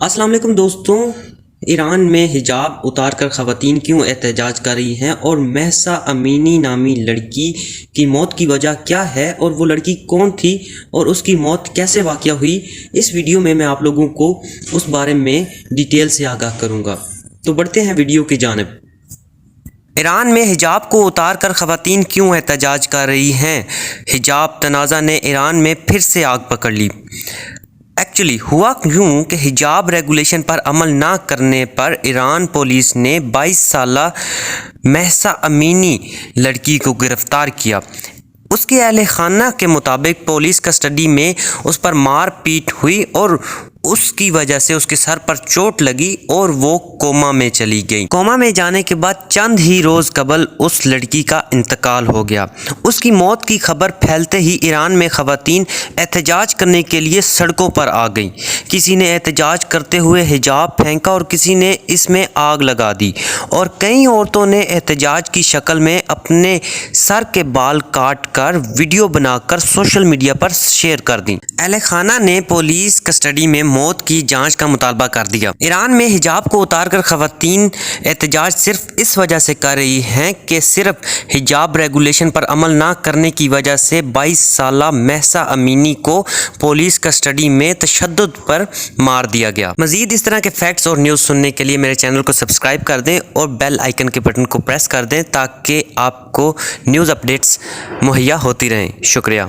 السلام علیکم دوستوں، ایران میں حجاب اتار کر خواتین کیوں احتجاج کر رہی ہیں اور مہسا امینی نامی لڑکی کی موت کی وجہ کیا ہے اور وہ لڑکی کون تھی اور اس کی موت کیسے واقع ہوئی، اس ویڈیو میں آپ لوگوں کو اس بارے میں ڈیٹیل سے آگاہ کروں گا۔ تو بڑھتے ہیں ویڈیو کی جانب۔ ایران میں حجاب کو اتار کر خواتین کیوں احتجاج کر رہی ہیں؟ حجاب تنازع نے ایران میں پھر سے آگ پکڑ لی۔ ایکچولی ہوا یوں کہ حجاب ریگولیشن پر عمل نہ کرنے پر ایران پولیس نے 22 سالہ مہسا امینی لڑکی کو گرفتار کیا۔ اس کے اہل خانہ کے مطابق پولیس کسٹڈی میں اس پر مار پیٹ ہوئی اور اس کی وجہ سے اس کے سر پر چوٹ لگی اور وہ کوما میں چلی گئی۔ کوما میں جانے کے بعد چند ہی روز قبل اس لڑکی کا انتقال ہو گیا۔ اس کی موت کی خبر پھیلتے ہی ایران میں خواتین احتجاج کرنے کے لیے سڑکوں پر آ گئیں۔ کسی نے احتجاج کرتے ہوئے حجاب پھینکا اور کسی نے اس میں آگ لگا دی اور کئی عورتوں نے احتجاج کی شکل میں اپنے سر کے بال کاٹ کر ویڈیو بنا کر سوشل میڈیا پر شیئر کر دیں۔ اہل خانہ نے پولیس کسٹڈی میں موت کی جانچ کا مطالبہ کر دیا۔ ایران میں حجاب کو اتار کر خواتین احتجاج صرف اس وجہ سے کر رہی ہیں کہ صرف حجاب ریگولیشن پر عمل نہ کرنے کی وجہ سے 22 سالہ مہسا امینی کو پولیس کسٹڈی میں تشدد پر مار دیا گیا۔ مزید اس طرح کے فیکٹس اور نیوز سننے کے لیے میرے چینل کو سبسکرائب کر دیں اور بیل آئیکن کے بٹن کو پریس کر دیں تاکہ آپ کو نیوز اپڈیٹس مہیا ہوتی رہیں۔ شکریہ۔